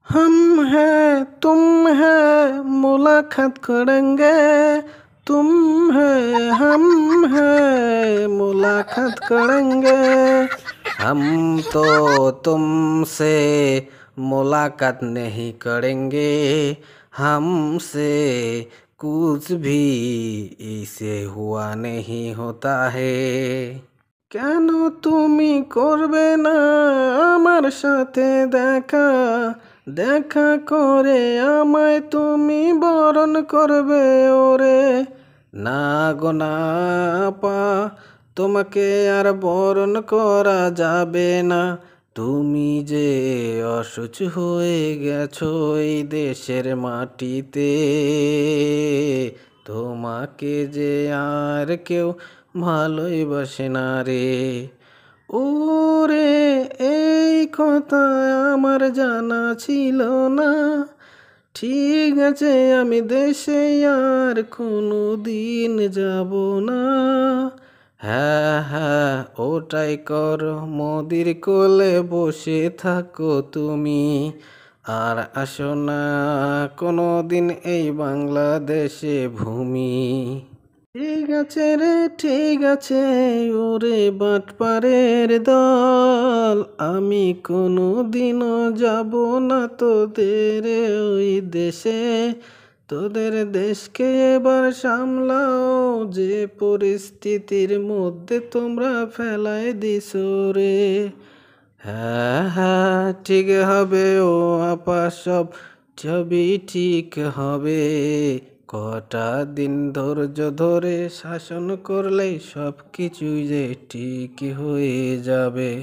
हम हैं तुम हैं मुलाकात करेंगे। तुम है हम हैं मुलाकात करेंगे। हम तो तुमसे मुलाकात नहीं करेंगे। हमसे कुछ भी इसे हुआ नहीं होता है। কেন তুমি করবে না আমার সাথে দেখা? দেখা করে আমায় তুমি বরণ করবে ওরে। না গো না আপা, তোমাকে আর বরণ করা যাবে না। তুমি যে অসুচ হয়ে গেছো এই দেশের মাটিতে। তোমাকে যে আর কেউ ভালোই বাসে না রে। ওরে এই কথা আমার জানা ছিল না। ঠিক আছে আমি দেশে আর কোনো দিন যাব না। হ্যাঁ হ্যাঁ ওটাই করো, মোদির কোলে বসে থাকো তুমি। আর আসো না কোনো দিন এই বাংলাদেশে ভূমি। ঠিক আছে রে ঠিক আছে ওরে বাটপারের দল। আমি কোনো দিনও যাব না তোদের ওই দেশে। তোদের দেশকে এবার সামলাও, যে পরিস্থিতির মধ্যে তোমরা ফেলায় দিছো রে। হ্যাঁ হ্যাঁ ঠিক হবে ও আপা, সবই ঠিক হবে। কটা দিন ধৈর্য ধরে শাসন করলেই সব কিছুই যে ঠিক হয়ে যাবে।